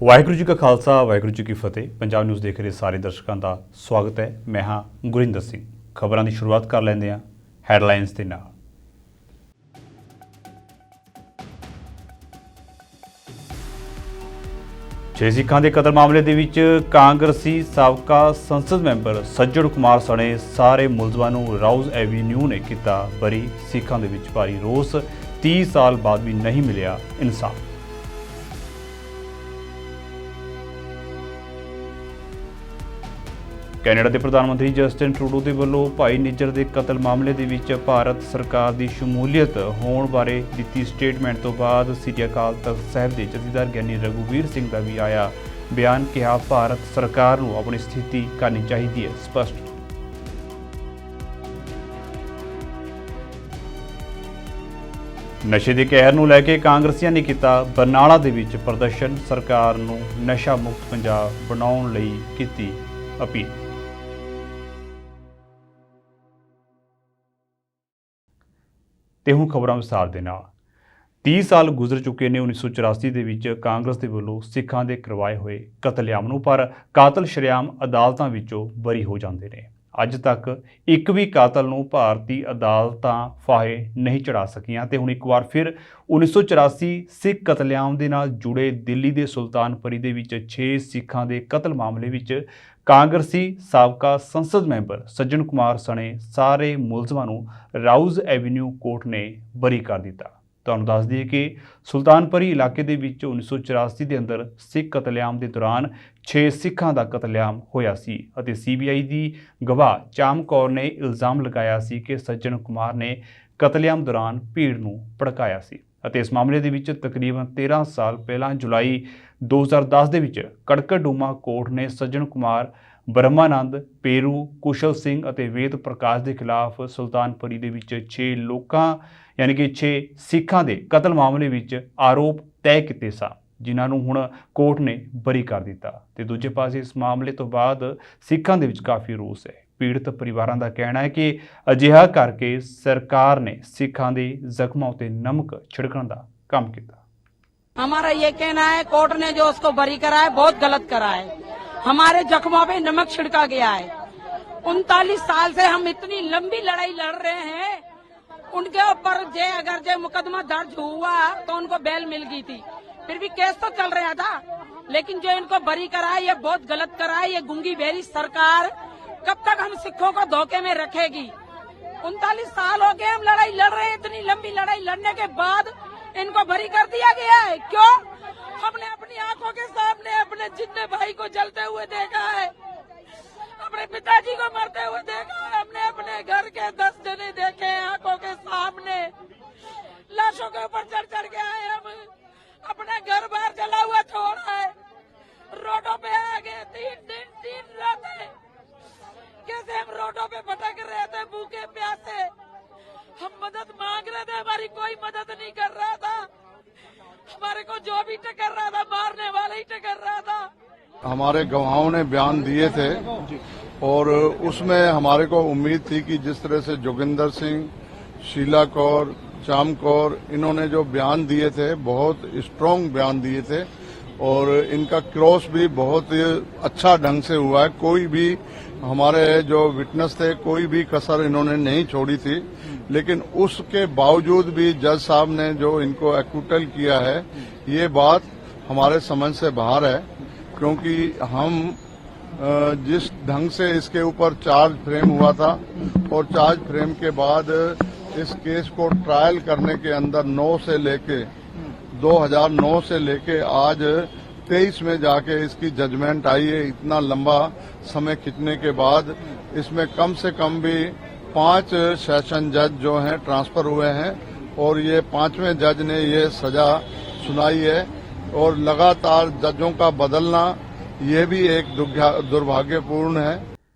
ਵਾਹਿਗੁਰੂ ਜੀ ਕਾ ਖਾਲਸਾ ਵਾਹਿਗੁਰੂ ਜੀ ਕੀ ਫਤਿਹ। ਪੰਜਾਬ ਨਿਊਜ਼ ਦੇਖ ਰਹੇ ਸਾਰੇ ਦਰਸ਼ਕਾਂ ਦਾ ਸਵਾਗਤ ਹੈ। ਮੈਂ ਹਾਂ ਗੁਰਿੰਦਰ ਸਿੰਘ। ਖਬਰਾਂ ਦੀ ਸ਼ੁਰੂਆਤ ਕਰ ਲੈਂਦੇ ਹਾਂ ਹੈਡਲਾਈਨਸ ਦੇ ਨਾਲ। ਛੇ ਸਿੱਖਾਂ ਦੇ ਕਤਲ ਮਾਮਲੇ ਦੇ ਵਿੱਚ ਕਾਂਗਰਸੀ ਸਾਬਕਾ ਸੰਸਦ ਮੈਂਬਰ ਸੱਜਣ ਕੁਮਾਰ ਸਣੇ ਸਾਰੇ ਮੁਲਜ਼ਮਾਂ ਨੂੰ ਰਾਉਜ਼ ਐਵੀਨਿਊ ਨੇ ਕੀਤਾ ਬਰੀ। ਸਿੱਖਾਂ ਦੇ ਵਿੱਚ ਭਾਰੀ ਰੋਸ, 30 ਸਾਲ ਬਾਅਦ ਵੀ ਨਹੀਂ ਮਿਲਿਆ ਇਨਸਾਫ। ਕੈਨੇਡਾ ਦੇ ਪ੍ਰਧਾਨ ਮੰਤਰੀ ਜਸਟਿਨ ਟਰੂਡੋ ਦੇ ਵੱਲੋਂ ਭਾਈ ਨਿੱਜਰ ਦੇ ਕਤਲ ਮਾਮਲੇ ਦੇ ਵਿੱਚ ਭਾਰਤ ਸਰਕਾਰ ਦੀ ਸ਼ਮੂਲੀਅਤ ਹੋਣ ਬਾਰੇ ਦਿੱਤੀ ਸਟੇਟਮੈਂਟ ਤੋਂ ਬਾਅਦ ਸ੍ਰੀ ਅਕਾਲ ਤਖ਼ਤ ਸਾਹਿਬ ਦੇ ਜਥੇਦਾਰ ਗਿਆਨੀ ਰਘੁਵੀਰ ਸਿੰਘ ਦਾ ਵੀ ਆਇਆ ਬਿਆਨ। ਕਿਹਾ ਭਾਰਤ ਸਰਕਾਰ ਨੂੰ ਆਪਣੀ ਸਥਿਤੀ ਕਰਨੀ ਚਾਹੀਦੀ ਹੈ ਸਪਸ਼ਟ। ਨਸ਼ੇ ਦੇ ਕਹਿਰ ਨੂੰ ਲੈ ਕੇ ਕਾਂਗਰਸੀਆਂ ਨੇ ਕੀਤਾ ਬਰਨਾਲਾ ਦੇ ਵਿੱਚ ਪ੍ਰਦਰਸ਼ਨ। ਸਰਕਾਰ ਨੂੰ ਨਸ਼ਾ ਮੁਕਤ ਪੰਜਾਬ ਬਣਾਉਣ ਲਈ ਕੀਤੀ ਅਪੀਲ। ਤੇ ਹੁਣ ਖਬਰਾਂ ਵਿਸਥਾਰ ਦੇ ਨਾਲ। 30 ਸਾਲ ਗੁਜ਼ਰ ਚੁੱਕੇ ਨੇ 1984 ਦੇ ਵਿੱਚ ਕਾਂਗਰਸ ਦੇ ਵੱਲੋਂ ਸਿੱਖਾਂ ਦੇ ਕਰਵਾਏ ਹੋਏ ਕਤਲੇਆਮ ਨੂੰ, ਪਰ ਕਾਤਲ ਸ਼ਰੇਆਮ ਅਦਾਲਤਾਂ ਵਿੱਚੋਂ ਬਰੀ ਹੋ ਜਾਂਦੇ ਨੇ। ਅੱਜ ਤੱਕ ਇੱਕ ਵੀ ਕਾਤਲ ਨੂੰ ਭਾਰਤੀ ਅਦਾਲਤਾਂ ਫਾਹੇ ਨਹੀਂ ਚੜਾ ਸਕੀਆਂ ਤੇ ਹੁਣ ਇੱਕ ਵਾਰ ਫਿਰ 1984 ਸਿੱਖ ਕਤਲੇਆਮ ਦੇ ਨਾਲ ਜੁੜੇ ਦਿੱਲੀ ਦੇ ਸੁਲਤਾਨਪੁਰੀ ਦੇ ਵਿੱਚ 6 ਸਿੱਖਾਂ ਦੇ ਕਤਲ ਮਾਮਲੇ ਵਿੱਚ ਕਾਂਗਰਸੀ ਸਾਬਕਾ ਸੰਸਦ ਮੈਂਬਰ ਸੱਜਣ ਕੁਮਾਰ ਸਣੇ ਸਾਰੇ ਮੁਲਜ਼ਮਾਂ ਨੂੰ ਰਾਉਜ਼ ਐਵੀਨਿਊ ਕੋਰਟ ਨੇ ਬਰੀ ਕਰ ਦਿੱਤਾ। ਤੁਹਾਨੂੰ ਦੱਸ ਦਈਏ ਕਿ ਸੁਲਤਾਨਪੁਰੀ ਇਲਾਕੇ ਦੇ ਵਿੱਚ 1984 ਦੇ ਅੰਦਰ ਸਿੱਖ ਕਤਲੇਆਮ ਦੇ ਦੌਰਾਨ 6 ਸਿੱਖਾਂ ਦਾ ਕਤਲੇਆਮ ਹੋਇਆ ਸੀ ਅਤੇ ਸੀਬੀਆਈ ਦੀ ਗਵਾਹ ਚਾਮ ਕੌਰ ਨੇ ਇਲਜ਼ਾਮ ਲਗਾਇਆ ਸੀ ਕਿ ਸੱਜਣ ਕੁਮਾਰ ਨੇ ਕਤਲੇਆਮ ਦੌਰਾਨ ਭੀੜ ਨੂੰ ਭੜਕਾਇਆ ਸੀ ਅਤੇ ਇਸ ਮਾਮਲੇ ਦੇ ਵਿੱਚ ਤਕਰੀਬਨ 13 ਸਾਲ ਪਹਿਲਾਂ ਜੁਲਾਈ 2010 ਦੇ ਵਿੱਚ ਕੜਕੜਡੂਮਾ ਕੋਰਟ ਨੇ ਸੱਜਣ ਕੁਮਾਰ, ਬ੍ਰਹਮਾਨੰਦ, ਪੇਰੂ, ਕੁਸ਼ਲ ਸਿੰਘ ਅਤੇ ਵੇਦ ਪ੍ਰਕਾਸ਼ ਦੇ ਖਿਲਾਫ ਸੁਲਤਾਨਪੁਰੀ ਦੇ ਵਿੱਚ 6 ਲੋਕਾਂ ਯਾਨੀ ਕਿ 6 ਸਿੱਖਾਂ ਦੇ ਕਤਲ ਮਾਮਲੇ ਵਿੱਚ ਆਰੋਪ ਤੈਅ ਕੀਤੇ ਸਨ, ਜਿਨ੍ਹਾਂ ਨੂੰ ਹੁਣ ਕੋਰਟ ਨੇ ਬਰੀ ਕਰ ਦਿੱਤਾ। ਤੇ ਦੂਜੇ ਪਾਸੇ ਇਸ ਮਾਮਲੇ ਤੋਂ ਬਾਅਦ ਸਿੱਖਾਂ ਦੇ ਵਿੱਚ ਕਾਫੀ ਰੋਸ ਹੈ। ਪੀੜਤ ਪਰਿਵਾਰਾਂ ਦਾ ਕਹਿਣਾ ਹੈ ਕਿ ਅਜਿਹਾ ਕਰਕੇ ਸਰਕਾਰ ਨੇ ਸਿੱਖਾਂ ਦੇ ਜ਼ਖਮਾਂ ਉਤੇ ਨਮਕ ਛਿੜਕਣ ਦਾ ਕੰਮ ਕੀਤਾ। हमारा ये कहना है कोर्ट ने जो उसको बरी करा है बहुत गलत करा है। हमारे जख्मों पे नमक छिड़का गया है। 39 साल से हम इतनी लंबी लड़ाई लड़ रहे हैं, उनके ऊपर अगर मुकदमा दर्ज हुआ तो उनको बेल मिल गई थी, फिर भी केस तो चल रहा था। लेकिन जो इनको बरी करा है ये बहुत गलत करा है। ये गूंगी बेरी सरकार कब तक हम सिखों को धोखे में रखेगी? 39 साल हो गए हम लड़ाई लड़ रहे हैं। इतनी लंबी लड़ाई लड़ने के बाद इनको बरी कर दिया गया है। क्यों? हमने अपनी आंखों के सामने अपने जिन्ने भाई को जलते हुए देखा है, अपने पिताजी को मरते हुए देखा है, हमने अपने घर के 10 जने देखे हैं आंखों के सामने। लाशों के ऊपर चढ़ चढ़ के आए हम, अपना घर बार जला हुआ छोड़ा है, रोडों पे आ गए 3 दिन 3 रातें। कैसे हम रोडों पे भटक रहे थे भूखे प्यासे, हम मदद मांग रहे थे, हमारी कोई मदद नहीं कर रहा था। हमारे को जो भी टकर रहा था मारने वाला ही टकर रहा था। हमारे गवाहों ने बयान दिए थे और उसमें हमारे को उम्मीद थी कि जिस तरह से जोगिंदर सिंह, शीला कौर, चाम कौर, इन्होंने जो बयान दिए थे बहुत स्ट्रांग बयान दिए थे और इनका क्रॉस भी बहुत अच्छा ढंग से हुआ है। कोई भी हमारे जो विटनेस थे कोई भी कसर इन्होंने नहीं छोड़ी थी, लेकिन उसके बावजूद भी जज साहब ने जो इनको एक्विटल किया है ये बात हमारे समझ से बाहर है, क्योंकि हम जिस ढंग से इसके ऊपर चार्ज फ्रेम हुआ था और चार्ज फ्रेम के बाद इस केस को ट्रायल करने के अंदर 2009 से लेके आज 23 में जाके इसकी जजमेंट आई है। इतना लंबा समय खींचने के बाद इसमें कम से कम भी 5 सेशन जज जो हैं ट्रांसफर हुए हैं और ये 5वें जज ने ये सजा सुनाई है और लगातार जजों का बदलना ये भी एक दुर्भाग्यपूर्ण है।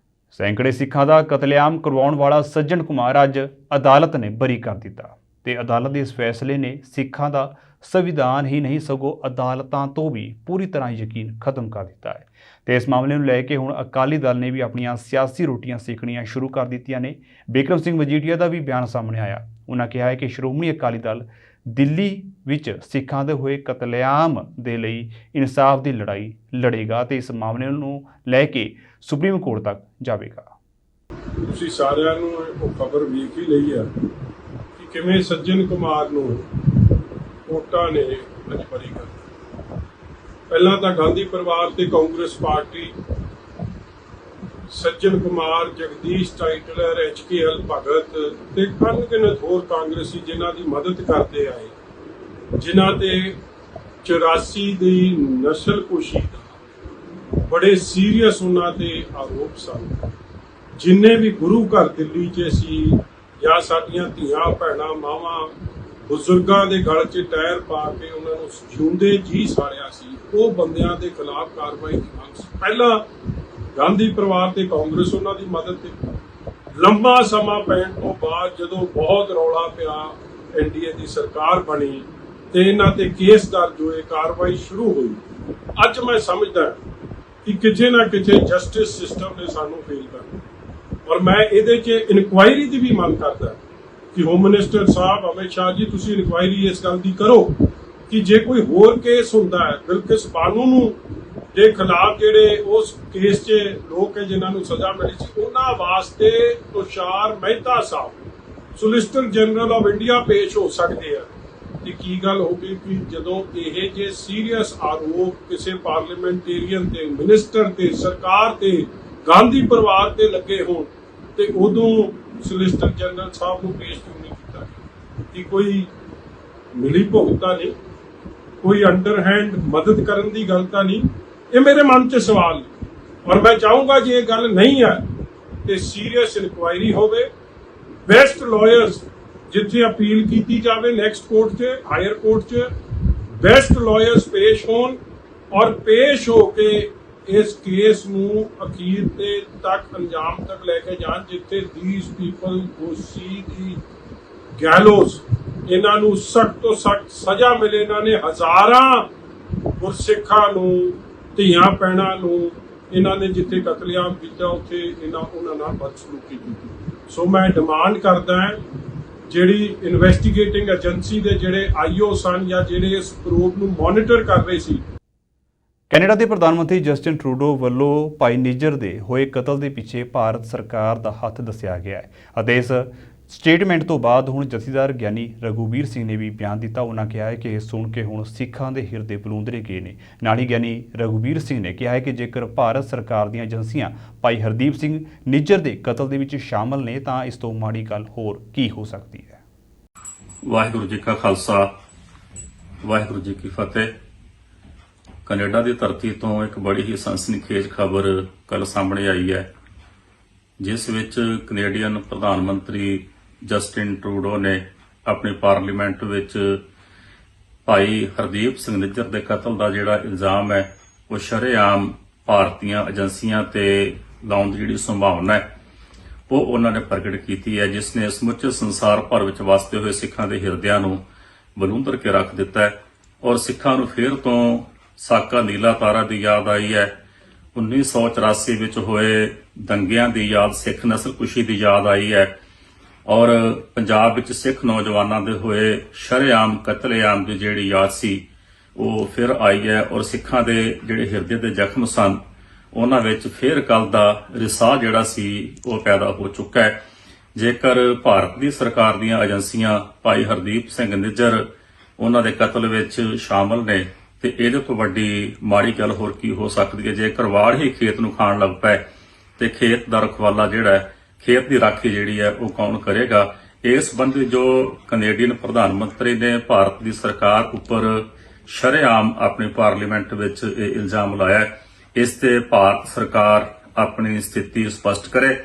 ਸੈਂਕੜੇ ਸਿੱਖਾਂ ਦਾ ਕਤਲੇਆਮ ਕਰਵਾਉਣ ਵਾਲਾ ਸੱਜਣ ਕੁਮਾਰ ਅੱਜ ਅਦਾਲਤ ਨੇ ਬਰੀ ਕਰ ਦਿੱਤਾ ਤੇ ਅਦਾਲਤ ਦੇ ਇਸ ਫੈਸਲੇ ਨੇ ਸਿੱਖਾਂ ਦਾ ਸੰਵਿਧਾਨ ਹੀ ਨਹੀਂ ਸਗੋਂ ਅਦਾਲਤਾਂ ਤੋਂ ਵੀ ਪੂਰੀ ਤਰ੍ਹਾਂ ਯਕੀਨ ਖਤਮ ਕਰ ਦਿੱਤਾ ਹੈ। ਤੇ ਇਸ ਮਾਮਲੇ ਨੂੰ ਲੈ ਕੇ ਹੁਣ ਅਕਾਲੀ ਦਲ ਨੇ ਵੀ ਆਪਣੀਆਂ ਸਿਆਸੀ ਰੋਟੀਆਂ ਸੇਕਣੀਆਂ ਸ਼ੁਰੂ ਕਰ ਦਿੱਤੀਆਂ ਨੇ। ਬਿਕਰਮ ਸਿੰਘ ਮਜੀਠੀਆ ਦਾ ਵੀ ਬਿਆਨ ਸਾਹਮਣੇ ਆਇਆ। ਉਹਨਾਂ ਕਿਹਾ ਹੈ ਕਿ ਸ਼੍ਰੋਮਣੀ ਅਕਾਲੀ ਦਲ ਦਿੱਲੀ ਵਿੱਚ ਸਿੱਖਾਂ ਦੇ ਹੋਏ ਕਤਲੇਆਮ ਦੇ ਲਈ ਇਨਸਾਫ ਦੀ ਲੜਾਈ ਲੜੇਗਾ ਤੇ ਇਸ ਮਾਮਲੇ ਨੂੰ ਲੈ ਕੇ ਸੁਪਰੀਮ ਕੋਰਟ ਤੱਕ ਜਾਵੇਗਾ। ਤੁਸੀਂ ਸਾਰਿਆਂ ਨੂੰ ਉਹ ਖਬਰ ਵੇਖ ਹੀ ਲਈ ਹੈ ਕਿ ਕਿਵੇਂ ਸੱਜਣ ਕੁਮਾਰ ਨੂੰ ਕੋਰਟਾਂ ਨੇ ਅੱਜ ਬਰੀ ਕਰ ਦਿੱਤਾ। ਪਹਿਲਾਂ ਤਾਂ ਗਾਂਧੀ ਪਰਿਵਾਰ ਤੇ ਕਾਂਗਰਸ ਪਾਰਟੀ ਸੱਜਣ ਕੁਮਾਰ, ਜਗਦੀਸ਼ ਟਾਈਟਲਰ, HKL ਭਗਤ ਤੇ ਅਣਗਿਣਤ ਹੋਰ ਕਾਂਗਰਸੀ ਜਿਨ੍ਹਾਂ ਦੀ ਮਦਦ ਕਰਦੇ ਆਏ, ਜਿਨ੍ਹਾਂ ਤੇ 84 ਦੀ ਨਸਲਕੁਸ਼ੀ ਦਾ ਬੜੇ ਸੀਰੀਅਸ ਉਹਨਾਂ ਤੇ ਆਰੋਪ ਸਨ। ਜਿੰਨੇ ਵੀ ਗੁਰੂ ਘਰ ਦਿੱਲੀ 'ਚ ਸੀ ਜਾਂ ਸਾਡੀਆਂ ਧੀਆਂ ਭੈਣਾਂ ਮਾਵਾਂ ਬਜ਼ੁਰਗਾਂ ਦੇ ਗਲ 'ਚ ਟਾਇਰ ਪਾ ਕੇ ਉਹਨਾਂ ਨੂੰ ਜਿਉਂਦੇ ਜੀ ਸਾੜਿਆ ਸੀ, ਉਹ ਬੰਦਿਆਂ ਦੇ ਖਿਲਾਫ ਕਾਰਵਾਈ ਦੀ ਮੰਗ ਸੀ। ਪਹਿਲਾਂ ਗਾਂਧੀ ਪਰਿਵਾਰ ਤੇ ਕਾਂਗਰਸ ਉਹਨਾਂ ਦੀ ਮਦਦ ਤੇ ਲੰਬਾ ਸਮਾਂ ਪੈਣ ਤੋਂ ਬਾਅਦ ਜਦੋਂ ਬਹੁਤ ਰੌਲਾ ਪਿਆ, NDA ਦੀ ਸਰਕਾਰ ਬਣੀ ਤੇ ਇਹਨਾਂ ਤੇ ਕੇਸ ਦਰਜ ਹੋਏ, ਕਾਰਵਾਈ ਸ਼ੁਰੂ ਹੋਈ। ਅੱਜ ਮੈਂ ਸਮਝਦਾ ਕਿ ਕਿਤੇ ਨਾ ਕਿਤੇ ਜਸਟਿਸ ਸਿਸਟਮ ਨੇ ਸਾਨੂੰ ਫੇਲ ਕਰ ਦਿੱਤਾ ਔਰ ਮੈਂ ਇਹਦੇ 'ਚ ਇਨਕੁਆਇਰੀ ਦੀ ਵੀ ਮੰਗ ਕਰਦਾ ਕਿ ਹੋਮ ਮਿਨਿਸਟਰ ਸਾਹਿਬ ਅਮਿਤ ਸ਼ਾਹ ਜੀ ਤੁਸੀਂ ਇਨਕੁਆਇਰੀ ਇਸ ਗੱਲ ਦੀ ਕਰੋ ਕਿ ਜੇ ਕੋਈ ਹੋਰ ਕੇਸ ਹੁੰਦਾ ਹੈ ਬਿਲਕਿਸ ਬਾਨੂ ਨੂੰ ਦੇ ਖਿਲਾਫ ਜਿਹੜੇ ਉਸ ਕੇਸ 'ਚ ਲੋਕ ਹੈ ਜਿਨ੍ਹਾਂ ਨੂੰ ਸਜ਼ਾ ਮਿਲੀ ਸੀ ਉਹਨਾਂ ਵਾਸਤੇ ਤੁਸ਼ਾਰ ਮਹਿਤਾ ਸਾਹਿਬ ਸੋਲਿਸਿਟਰ ਜਨਰਲ ਆਫ ਇੰਡੀਆ ਪੇਸ਼ ਹੋ ਸਕਦੇ ਆ। ਤੇ ਕੀ ਗੱਲ ਹੋ ਗਈ ਕਿ ਜਦੋਂ ਇਹ ਜੇ ਸੀਰੀਅਸ ਆਰੋਪ ਕਿਸੇ ਪਾਰਲੀਮੈਂਟੇਰੀਅਨ ਤੇ ਮਿਨਿਸਟਰ ਤੇ ਸਰਕਾਰ ਤੇ ਗਾਂਧੀ ਪਰਿਵਾਰ ਤੇ ਲੱਗੇ ਹੋਣ ਤੇ ਉਦੋਂ ਸੋਲਿਸਿਟਰ ਜਨਰਲ ਸਾਹਿਬ ਨੂੰ ਪੇਸ਼ ਕਿਉਂ ਨਹੀਂ ਕੀਤਾ ਗਿਆ? ਕਿ ਕੋਈ ਮਿਲੀ ਭੁਗਤਾ ਨਹੀਂ, ਕੋਈ ਅੰਡਰਹੈਂਡ ਮਦਦ ਕਰਨ ਦੀ ਗੱਲ ਤਾਂ ਨਹੀਂ? ਇਹ ਮੇਰੇ ਮਨ 'ਚ ਸਵਾਲ ਔਰ ਮੈਂ ਚਾਹੂੰਗਾ ਜੇ ਇਹ ਗੱਲ ਨਹੀਂ ਹੈ ਤੇ ਸੀਰੀਅਸ ਇਨਕੁਆਇਰੀ ਹੋਵੇ, ਬੈਸਟ ਲਾਇਰਸ ਜਿੱਥੇ ਅਪੀਲ ਕੀਤੀ ਜਾਵੇ ਨੈਕਸਟ ਕੋਰਟ 'ਚ, ਹਾਇਰ ਕੋਰਟ 'ਚ ਬੈਸਟ ਲਾਇਰਸ ਪੇਸ਼ ਹੋਣ ਔਰ ਪੇਸ਼ ਹੋ ਕੇ ਇਸ ਕੇਸ ਨੂੰ ਅਖੀਰ ਤੇ ਤੱਕ ਅੰਜਾਮ ਤੱਕ ਲੈ ਕੇ ਜਾਣ ਜਿੱਥੇ these people who see the gallows ਇਹਨਾਂ ਨੂੰ ਸਖਤ ਤੋਂ ਸਖਤ ਸਜ਼ਾ ਮਿਲੇ। ਇਹਨਾਂ ਨੇ ਹਜ਼ਾਰਾਂ ਗੁਰਸਿੱਖਾਂ ਨੂੰ, ਧੀਆਂ ਭੈਣਾਂ ਨੂੰ ਇਹਨਾਂ ਨੇ ਜਿੱਥੇ ਕਤਲੇਆਮ ਕੀਤਾ ਉੱਥੇ ਉਹਨਾਂ ਨਾਲ ਬਦਸਲੂਕੀ ਕੀਤੀ। ਸੋ ਮੈਂ ਡਿਮਾਂਡ ਕਰਦਾ ਹਾਂ ਜਿਹੜੀ ਇਨਵੈਸਟੀਗੇਟਿੰਗ ਏਜੰਸੀ ਦੇ ਜਿਹੜੇ IO ਸਨ ਜਾਂ ਜਿਹੜੇ ਇਸ ਪ੍ਰੋਬ ਨੂੰ ਮੋਨੀਟਰ ਕਰ ਰਹੇ ਸੀ। ਕੈਨੇਡਾ ਦੇ ਪ੍ਰਧਾਨ ਮੰਤਰੀ ਜਸਟਿਨ ਟਰੂਡੋ ਵੱਲੋਂ ਭਾਈ ਨਿੱਜਰ ਦੇ ਹੋਏ ਕਤਲ ਦੇ ਪਿੱਛੇ ਭਾਰਤ ਸਰਕਾਰ ਦਾ ਹੱਥ ਦੱਸਿਆ ਗਿਆ ਹੈ ਅਤੇ ਇਸ ਸਟੇਟਮੈਂਟ ਤੋਂ ਬਾਅਦ ਹੁਣ ਜਥੇਦਾਰ ਗਿਆਨੀ ਰਘੂਬੀਰ ਸਿੰਘ ਨੇ ਵੀ ਬਿਆਨ ਦਿੱਤਾ। ਉਹਨਾਂ ਕਿਹਾ ਹੈ ਕਿ ਇਹ ਸੁਣ ਕੇ ਹੁਣ ਸਿੱਖਾਂ ਦੇ ਹਿਰਦੇ ਬਲੂੰਦਰੇ ਗਏ ਨੇ। ਨਾਲ ਹੀ ਗਿਆਨੀ ਰਘੂਬੀਰ ਸਿੰਘ ਨੇ ਕਿਹਾ ਹੈ ਕਿ ਜੇਕਰ ਭਾਰਤ ਸਰਕਾਰ ਦੀਆਂ ਏਜੰਸੀਆਂ ਭਾਈ ਹਰਦੀਪ ਸਿੰਘ ਨਿੱਜਰ ਦੇ ਕਤਲ ਦੇ ਵਿੱਚ ਸ਼ਾਮਲ ਨੇ ਤਾਂ ਇਸ ਤੋਂ ਮਾੜੀ ਗੱਲ ਹੋਰ ਕੀ ਹੋ ਸਕਦੀ ਹੈ। ਵਾਹਿਗੁਰੂ ਜੀ ਕਾ ਖਾਲਸਾ, ਵਾਹਿਗੁਰੂ ਜੀ ਕੀ ਫਤਿਹ। ਕੈਨੇਡਾ ਦੀ ਧਰਤੀ ਤੋਂ ਇੱਕ ਬੜੀ ਹੀ ਸਨਸਨੀਖੇਜ ਖਬਰ ਕੱਲ ਸਾਹਮਣੇ ਆਈ ਹੈ ਜਿਸ ਵਿੱਚ ਕੈਨੇਡੀਅਨ ਪ੍ਰਧਾਨ ਮੰਤਰੀ ਜਸਟਿਨ ਟਰੂਡੋ ਨੇ ਆਪਣੀ ਪਾਰਲੀਮੈਂਟ ਵਿੱਚ ਭਾਈ ਹਰਦੀਪ ਸਿੰਘ ਨਿੱਜਰ ਦੇ ਕਤਲ ਦਾ ਜਿਹੜਾ ਇਲਜ਼ਾਮ ਹੈ ਉਹ ਸ਼ਰੇਆਮ ਭਾਰਤੀਆਂ ਏਜੰਸੀਆਂ ਤੇ ਲਾਉਣ ਦੀ ਜਿਹੜੀ ਸੰਭਾਵਨਾ ਹੈ ਉਹ ਉਹਨਾਂ ਨੇ ਪ੍ਰਗਟ ਕੀਤੀ ਹੈ, ਜਿਸ ਨੇ ਸਮੁੱਚੇ ਸੰਸਾਰ ਭਰ ਵਿੱਚ ਵਸਦੇ ਹੋਏ ਸਿੱਖਾਂ ਦੇ ਹਿਰਦਿਆਂ ਨੂੰ ਬਲੂੰਦਰ ਕੇ ਰੱਖ ਦਿੱਤਾ ਹੈ ਔਰ ਸਿੱਖਾਂ ਨੂੰ ਫੇਰ ਤੋਂ ਸਾਕਾ ਨੀਲਾ ਤਾਰਾ ਦੀ ਯਾਦ ਆਈ ਹੈ। 1984 ਵਿੱਚ ਹੋਏ ਦੰਗਿਆਂ ਦੀ ਯਾਦ, ਸਿੱਖ ਨਸਲਕੁਸ਼ੀ ਦੀ ਯਾਦ ਆਈ ਹੈ ਔਰ ਪੰਜਾਬ ਵਿੱਚ ਸਿੱਖ ਨੌਜਵਾਨਾਂ ਦੇ ਹੋਏ ਸ਼ਰੇਆਮ ਕਤਲੇਆਮ ਦੀ ਜਿਹੜੀ ਯਾਦ ਸੀ ਉਹ ਫਿਰ ਆਈ ਹੈ ਔਰ ਸਿੱਖਾਂ ਦੇ ਜਿਹੜੇ ਹਿਰਦੇ ਦੇ ਜ਼ਖਮ ਸਨ ਉਹਨਾਂ ਵਿੱਚ ਫਿਰ ਕੱਲ ਦਾ ਰਿਸਾਅ ਜਿਹੜਾ ਸੀ ਉਹ ਪੈਦਾ ਹੋ ਚੁੱਕਾ ਹੈ। ਜੇਕਰ ਭਾਰਤ ਦੀ ਸਰਕਾਰ ਦੀਆਂ ਏਜੰਸੀਆਂ ਭਾਈ ਹਰਦੀਪ ਸਿੰਘ ਨਿੱਜਰ ਉਹਨਾਂ ਦੇ ਕਤਲ ਵਿੱਚ ਸ਼ਾਮਲ ਨੇ ਤੇ ਇਹਦੇ ਤੋਂ ਵੱਡੀ ਮਾੜੀ ਗੱਲ ਹੋਰ ਕੀ ਹੋ ਸਕਦੀ ਹੈ। ਜੇਕਰ ਵਾੜ ਹੀ ਖੇਤ ਨੂੰ ਖਾਣ ਲੱਗ ਪਏ ਤੇ ਖੇਤ ਦਾ ਰਖਵਾਲਾ ਜਿਹੜਾ ਖੇਤ ਦੀ ਰਾਖੀ ਜਿਹੜੀ ਹੈ ਉਹ ਕੌਣ ਕਰੇਗਾ? ਇਸ ਸੰਬੰਧੀ ਜੋ ਕੈਨੇਡੀਅਨ ਪ੍ਰਧਾਨ ਮੰਤਰੀ ਨੇ ਭਾਰਤ ਦੀ ਸਰਕਾਰ ਉੱਪਰ ਸ਼ਰੇਆਮ ਆਪਣੀ ਪਾਰਲੀਮੈਂਟ ਵਿੱਚ ਇਹ ਇਲਜ਼ਾਮ ਲਾਇਆ ਹੈ, ਇਸ ਤੇ ਭਾਰਤ ਸਰਕਾਰ ਆਪਣੀ ਸਥਿਤੀ ਸਪਸ਼ਟ ਕਰੇ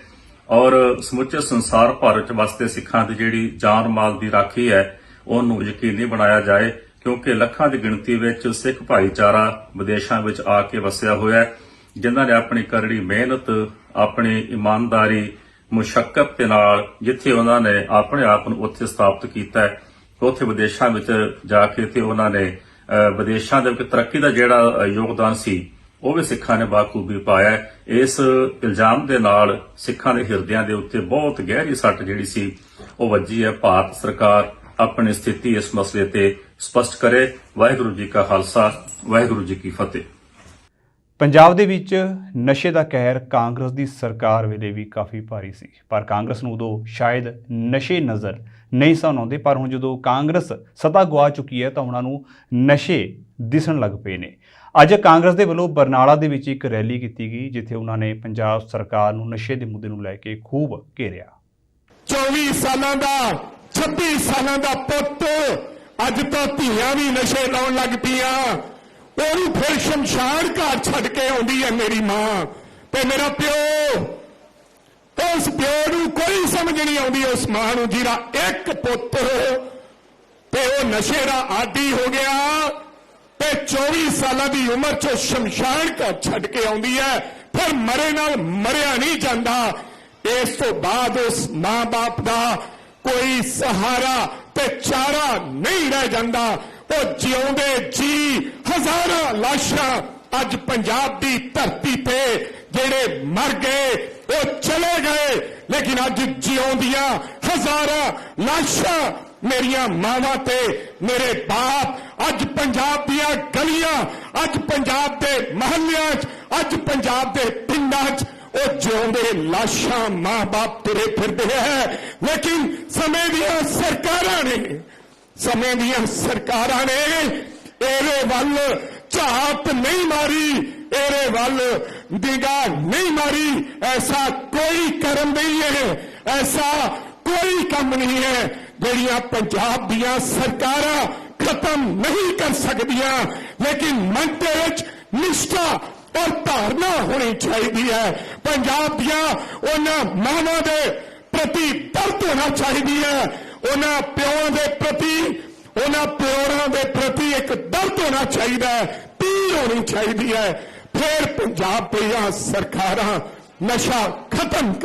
ਔਰ ਸਮੁੱਚੇ ਸੰਸਾਰ ਭਰ ਵਿੱਚ ਵਸਦੇ ਸਿੱਖਾਂ ਦੀ ਜਿਹੜੀ ਜਾਨ ਮਾਲ ਦੀ ਰਾਖੀ ਹੈ ਉਹਨੂੰ ਯਕੀਨੀ ਬਣਾਇਆ ਜਾਏ ਕਿਉਂਕਿ ਲੱਖਾਂ ਦੀ ਗਿਣਤੀ ਵਿੱਚ ਸਿੱਖ ਭਾਈਚਾਰਾ ਵਿਦੇਸ਼ਾਂ ਵਿੱਚ ਆ ਕੇ ਵਸਿਆ ਹੋਇਆ ਹੈ ਜਿਨ੍ਹਾਂ ਨੇ ਆਪਣੀ ਕਰੜੀ ਮਿਹਨਤ, ਆਪਣੀ ਇਮਾਨਦਾਰੀ, ਮੁਸ਼ੱਕਤ ਦੇ ਨਾਲ ਜਿੱਥੇ ਉਹਨਾਂ ਨੇ ਆਪਣੇ ਆਪ ਨੂੰ ਉੱਥੇ ਸਥਾਪਿਤ ਕੀਤਾ ਹੈ ਉੱਥੇ ਵਿਦੇਸ਼ਾਂ ਵਿੱਚ ਜਾ ਕੇ ਤੇ ਉਹਨਾਂ ਨੇ ਵਿਦੇਸ਼ਾਂ ਦੇ ਵਿੱਚ ਤਰੱਕੀ ਦਾ ਜਿਹੜਾ ਯੋਗਦਾਨ ਸੀ ਉਹ ਵੀ ਸਿੱਖਾਂ ਨੇ ਬਾਖੂਬੀ ਪਾਇਆ। ਇਸ ਇਲਜ਼ਾਮ ਦੇ ਨਾਲ ਸਿੱਖਾਂ ਦੇ ਹਿਰਦਿਆਂ ਦੇ ਉੱਤੇ ਬਹੁਤ ਗਹਿਰੀ ਸੱਟ ਜਿਹੜੀ ਸੀ ਉਹ ਵੱਜੀ ਹੈ। ਭਾਰਤ ਸਰਕਾਰ ਆਪਣੀ ਸਥਿਤੀ ਇਸ ਮਸਲੇ ਤੇ ਸਪਸ਼ਟ ਕਰੇ। ਵਾਹਿਗੁਰੂ ਜੀ ਕਾ ਖਾਲਸਾ, ਵਾਹਿਗੁਰੂ ਜੀ ਕੀ ਫਤਿਹ। ਪੰਜਾਬ ਦੇ ਵਿੱਚ ਨਸ਼ੇ ਦਾ ਕਹਿਰ ਕਾਂਗਰਸ ਦੀ ਸਰਕਾਰ ਵੇਲੇ ਵੀ ਕਾਫੀ ਭਾਰੀ ਸੀ, ਪਰ ਕਾਂਗਰਸ ਨੂੰ ਉਦੋਂ ਸ਼ਾਇਦ ਨਸ਼ੇ ਨਜ਼ਰ ਨਹੀਂ ਸਨ ਆਉਂਦੇ, ਪਰ ਹੁਣ ਜਦੋਂ ਕਾਂਗਰਸ ਸੱਤਾ ਗਵਾ ਚੁੱਕੀ ਹੈ ਤਾਂ ਉਹਨਾਂ ਨੂੰ ਨਸ਼ੇ ਦਿਸਣ ਲੱਗ ਪਏ ਨੇ। ਅੱਜ ਕਾਂਗਰਸ ਦੇ ਵੱਲੋਂ ਬਰਨਾਲਾ ਦੇ ਵਿੱਚ ਇੱਕ ਰੈਲੀ ਕੀਤੀ ਗਈ, ਜਿੱਥੇ ਉਹਨਾਂ ਨੇ ਪੰਜਾਬ ਸਰਕਾਰ ਨੂੰ ਨਸ਼ੇ ਦੇ ਮੁੱਦੇ ਨੂੰ ਲੈ ਕੇ ਖੂਬ ਘੇਰਿਆ। 24 ਸਾਲਾਂ ਦਾ 26 ਸਾਲਾਂ ਦਾ ਪੁੱਤ ਅੱਜ ਤਾਂ ਧੀਆਂ ਵੀ ਨਸ਼ੇ ਲਾਉਣ ਲੱਗ ਪਈਆਂ। ਉਹਨੂੰ ਫਿਰ ਸ਼ਮਸ਼ਾਨ ਘਾਟ ਛੱਡ ਕੇ ਆਉਂਦੀ ਹੈ ਮੇਰੀ ਮਾਂ ਤੇ ਮੇਰਾ ਪਿਓ। ਉਸ ਪਿਓ ਨੂੰ ਕੋਈ ਸਮਝ ਨਹੀਂ ਆਉਂਦੀ ਉਸ ਮਾਂ ਨੂੰ ਜਿਹਦਾ ਇੱਕ ਪੁੱਤ ਤੇ ਉਹ ਨਸ਼ੇ ਦਾ ਆਦੀ ਹੋ ਗਿਆ ਤੇ 24 ਸਾਲਾਂ ਦੀ ਉਮਰ 'ਚ ਸ਼ਮਸ਼ਾਨ ਘਾਟ ਛੱਡ ਕੇ ਆਉਂਦੀ ਹੈ। ਫਿਰ ਮਰੇ ਨਾਲ ਮਰਿਆ ਨਹੀਂ ਜਾਂਦਾ। ਇਸ ਤੋਂ ਬਾਅਦ ਉਸ ਮਾਂ-ਬਾਪ ਦਾ ਕੋਈ ਸਹਾਰਾ ਤੇ ਚਾਰਾ ਨਹੀਂ ਰਹਿ ਜਾਂਦਾ। ਉਹ ਜਿਉਂਦੇ ਜੀ ਹਜ਼ਾਰਾਂ ਲਾਸ਼ਾਂ ਅੱਜ ਪੰਜਾਬ ਦੀ ਧਰਤੀ ਤੇ ਜਿਹੜੇ ਮਰ ਗਏ ਉਹ ਚਲੇ ਗਏ, ਲੇਕਿਨ ਅੱਜ ਜਿਉਂਦੀਆਂ ਹਜ਼ਾਰਾਂ ਲਾਸ਼ਾਂ ਮੇਰੀਆਂ ਮਾਵਾਂ ਤੇ ਮੇਰੇ ਬਾਪ ਅੱਜ ਪੰਜਾਬ ਦੀਆਂ ਗਲੀਆਂ, ਅੱਜ ਪੰਜਾਬ ਦੇ ਮਹੱਲਿਆਂ 'ਚ, ਅੱਜ ਪੰਜਾਬ ਦੇ ਪਿੰਡਾਂ 'ਚ ਉਹ ਜਿਉਂਦੇ ਲਾਸ਼ਾਂ ਮਾਂ-ਬਾਪ ਤੁਰੇ ਫਿਰਦੇ ਹੈ। ਲੇਕਿਨ ਸਮੇਂ ਦੀਆਂ ਸਰਕਾਰਾਂ ਨੇ ਇਹਦੇ ਵੱਲ ਝਾਤ ਨਹੀਂ ਮਾਰੀ, ਇਹਦੇ ਵੱਲ ਨਿਗਾਹ ਨਹੀਂ ਮਾਰੀ। ਐਸਾ ਕੋਈ ਕਰਮ ਨਹੀਂ ਹੈ, ਐਸਾ ਕੋਈ ਕੰਮ ਨਹੀਂ ਹੈ ਜਿਹੜੀਆਂ ਪੰਜਾਬ ਦੀਆਂ ਸਰਕਾਰਾਂ ਖਤਮ ਨਹੀਂ ਕਰ ਸਕਦੀਆਂ। ਲੇਕਿਨ ਮਨ ਦੇ ਵਿੱਚ ਨਿਸ਼ਠਾ और धारणा होनी चाहिए है। पंजाब दिया उन्हां मावां दे प्रति दर्द होना चाहिए है। उन्हां प्योआं दे प्रति, उन्हां प्योरां दे प्रति एक दर्द होना चाहिए है, पीड़ होनी चाहिए है। फिर पंजाब दियां सरकारां नशा खत्म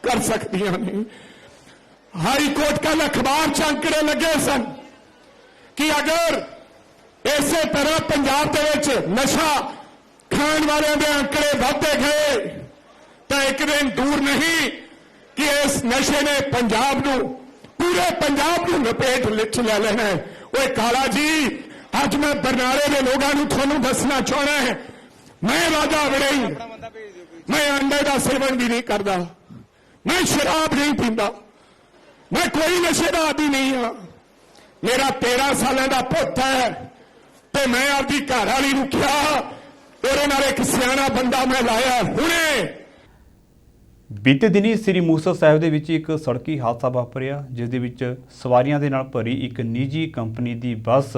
कर सकदियां ने। हाई कोर्ट कल अखबार च अंकड़े लगे सन कि अगर इसे तरह पंजाब दे विच नशा खाण वालों के आंकड़े बढ़ते गए तो एक दिन दूर नहीं कि इस नशे ने पंजाब नूं, पूरे पंजाब नूं लपेट विच ले लेना है। ओए काला जी, अज मैं बरनाले के लोगों नूं तुहानूं दसना चाहना है, मैं राजा वड़ई, मैं अंडे का सेवन भी नहीं करता, मैं शराब नहीं पींदा, मैं कोई नशे का आदी नहीं हाँ। मेरा 13 साल का पुत है तो मैं आपकी घरवाली नूं कहा ਉਹਦੇ ਨਾਲ ਇੱਕ ਸਿਆਣਾ ਬੰਦਾ ਮੈਂ ਲਾਇਆ ਹੁਣੇ। ਬੀਤੇ ਦਿਨੀ ਸ੍ਰੀ ਮੂਸਾ ਸਾਹਿਬ ਦੇ ਵਿੱਚ ਇੱਕ ਸੜਕੀ ਹਾਦਸਾ ਵਾਪਰਿਆ, ਜਿਸ ਦੇ ਵਿੱਚ ਸਵਾਰੀਆਂ ਦੇ ਨਾਲ ਭਰੀ ਇੱਕ ਨਿੱਜੀ ਕੰਪਨੀ ਦੀ ਬੱਸ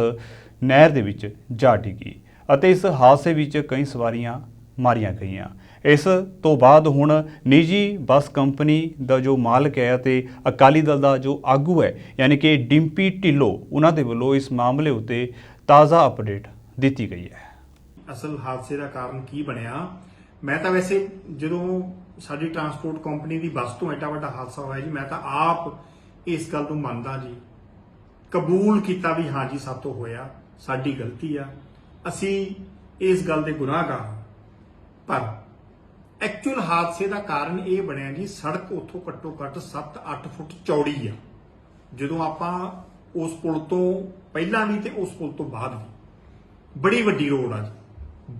ਨਹਿਰ ਦੇ ਵਿੱਚ ਜਾ ਡਿੱਗੀ ਅਤੇ ਇਸ ਹਾਦਸੇ ਵਿੱਚ ਕਈ ਸਵਾਰੀਆਂ ਮਾਰੀਆਂ ਗਈਆਂ। ਇਸ ਤੋਂ ਬਾਅਦ ਹੁਣ ਨਿੱਜੀ ਬੱਸ ਕੰਪਨੀ ਦਾ ਜੋ ਮਾਲਕ ਹੈ ਅਤੇ ਅਕਾਲੀ ਦਲ ਦਾ ਜੋ ਆਗੂ ਹੈ ਯਾਨੀ ਕਿ ਡਿੰਪੀ ਢਿੱਲੋਂ, ਉਹਨਾਂ ਦੇ ਵੱਲੋਂ ਇਸ ਮਾਮਲੇ ਉੱਤੇ ਤਾਜ਼ਾ ਅਪਡੇਟ ਦਿੱਤੀ ਗਈ ਹੈ। ਅਸਲ ਹਾਦਸੇ ਦਾ ਕਾਰਨ ਕੀ ਬਣਿਆ, ਮੈਂ ਤਾਂ ਵੈਸੇ ਜਦੋਂ ਸਾਡੀ ਟਰਾਂਸਪੋਰਟ ਕੰਪਨੀ ਦੀ ਬੱਸ ਤੋਂ ਐਡਾ ਵੱਡਾ ਹਾਦਸਾ ਹੋਇਆ ਜੀ, ਮੈਂ ਤਾਂ ਆਪ ਇਸ ਗੱਲ ਨੂੰ ਮੰਨਦਾ ਜੀ, ਕਬੂਲ ਕੀਤਾ ਵੀ ਹਾਂ ਜੀ ਸਾਡੇ ਤੋਂ ਹੋਇਆ, ਸਾਡੀ ਗਲਤੀ ਆ, ਅਸੀਂ ਇਸ ਗੱਲ ਦੇ ਗੁਨਾਹਗਾਰ। ਪਰ ਐਕਚੁਅਲ ਹਾਦਸੇ ਦਾ ਕਾਰਨ ਇਹ ਬਣਿਆ ਜੀ, ਸੜਕ ਉੱਥੋਂ ਘੱਟੋ ਘੱਟ 7-8 ਫੁੱਟ ਚੌੜੀ ਆ। ਜਦੋਂ ਆਪਾਂ ਉਸ ਪੁਲ ਤੋਂ ਪਹਿਲਾਂ ਵੀ ਤੇ ਉਸ ਪੁਲ ਤੋਂ ਬਾਅਦ ਵੀ ਬੜੀ ਵੱਡੀ ਰੋਡ ਆ ਜੀ।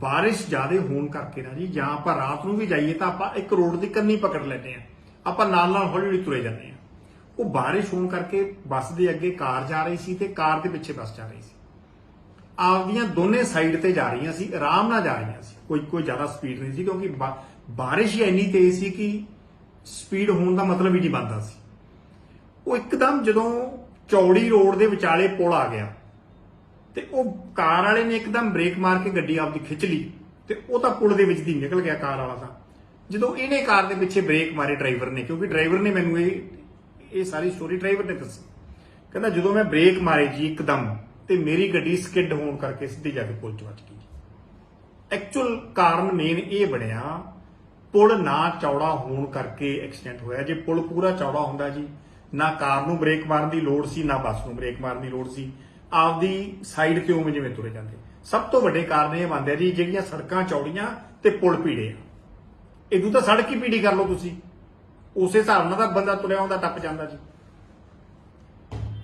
ਬਾਰਿਸ਼ ਜ਼ਿਆਦਾ ਹੋਣ ਕਰਕੇ ਨਾ ਜੀ, ਜਾਂ ਆਪਾਂ ਰਾਤ ਨੂੰ ਵੀ ਜਾਈਏ ਤਾਂ ਆਪਾਂ ਇੱਕ ਰੋਡ ਦੀ ਕੰਨੀ ਪਕੜ ਲੈਂਦੇ ਆ, ਆਪਾਂ ਨਾਲ ਨਾਲ ਹੌਲੀ ਹੌਲੀ ਤੁਰੇ ਜਾਂਦੇ ਆ। ਉਹ ਬਾਰਿਸ਼ ਹੋਣ ਕਰਕੇ ਬੱਸ ਦੇ ਅੱਗੇ ਕਾਰ ਜਾ ਰਹੀ ਸੀ ਤੇ ਕਾਰ ਦੇ ਪਿੱਛੇ ਬੱਸ ਜਾ ਰਹੀ ਸੀ। ਆਪਦੀਆਂ ਦੋਨੇ ਸਾਈਡ ਤੇ ਜਾ ਰਹੀਆਂ ਸੀ, ਆਰਾਮ ਨਾਲ ਜਾ ਰਹੀਆਂ ਸੀ, ਕੋਈ ਜ਼ਿਆਦਾ ਸਪੀਡ ਨਹੀਂ ਸੀ, ਕਿਉਂਕਿ ਬਾਰਿਸ਼ ਹੀ ਇੰਨੀ ਤੇਜ਼ ਸੀ ਕਿ ਸਪੀਡ ਹੋਣ ਦਾ ਮਤਲਬ ਹੀ ਨਹੀਂ ਬਣਦਾ ਸੀ। ਉਹ ਇੱਕਦਮ ਜਦੋਂ ਚੌੜੀ ਰੋਡ ਦੇ ਵਿਚਾਲੇ ਪੁਲ ਆ ਗਿਆ ਤੇ ਉਹ ਕਾਰ ਵਾਲੇ ਨੇ ਇੱਕਦਮ ਬ੍ਰੇਕ ਮਾਰ ਕੇ ਗੱਡੀ ਆਪਦੀ ਖਿੱਚ ਲਈ ਤੇ ਉਹ ਤਾਂ ਪੁਲ ਦੇ ਵਿੱਚ ਦੀ ਨਿਕਲ ਗਿਆ ਕਾਰ ਵਾਲਾ। ਤਾਂ ਜਦੋਂ ਇਹਨੇ ਕਾਰ ਦੇ ਪਿੱਛੇ ਬ੍ਰੇਕ ਮਾਰੇ ਡਰਾਈਵਰ ਨੇ, ਕਿਉਂਕਿ ਡਰਾਈਵਰ ਨੇ ਮੈਨੂੰ ਇਹ ਸਾਰੀ ਸਟੋਰੀ ਡਰਾਈਵਰ ਨੇ ਦੱਸੀ, ਕਹਿੰਦਾ ਜਦੋਂ ਮੈਂ ਬ੍ਰੇਕ ਮਾਰੇ ਜੀ ਇੱਕਦਮ ਤੇ ਮੇਰੀ ਗੱਡੀ ਸਕਿੱਡ ਹੋਣ ਕਰਕੇ ਸਿੱਧੀ ਜਾ ਕੇ ਪੁਲ 'ਚ ਵੱਜ ਗਈ। ਐਕਚੁਅਲ ਕਾਰਨ ਮੇਨ ਇਹ ਬਣਿਆ, ਪੁਲ ਨਾ ਚੌੜਾ ਹੋਣ ਕਰਕੇ ਐਕਸੀਡੈਂਟ ਹੋਇਆ। ਜੇ ਪੁਲ ਪੂਰਾ ਚੌੜਾ ਹੁੰਦਾ ਜੀ, ਨਾ ਕਾਰ ਨੂੰ ਬ੍ਰੇਕ ਮਾਰਨ ਦੀ ਲੋੜ ਸੀ, ਨਾ ਬੱਸ ਨੂੰ ਬ੍ਰੇਕ ਮਾਰਨ ਦੀ ਲੋੜ ਸੀ, ਆਪਦੀ ਸਾਈਡ ਤੇ ਉਵੇਂ ਜਿਵੇਂ ਤੁਰੇ ਜਾਂਦੇ। ਸਭ ਤੋਂ ਵੱਡੇ ਕਾਰਨ ਇਹ ਬਣਦੇ ਜੀ, ਜਿਹੜੀਆਂ ਸੜਕਾਂ ਚੌੜੀਆਂ ਤੇ ਪੁਲ ਭੀੜੇ ਆ। ਇਦੋਂ ਤਾਂ ਸੜਕ ਹੀ ਭੀੜੀ ਕਰ ਲਓ ਤੁਸੀਂ, ਉਸੇ ਹਿਸਾਬ ਨਾਲ ਤਾਂ ਬੰਦਾ ਤੁਰਿਆ ਹੁੰਦਾ ਟੱਪ ਜਾਂਦਾ ਜੀ।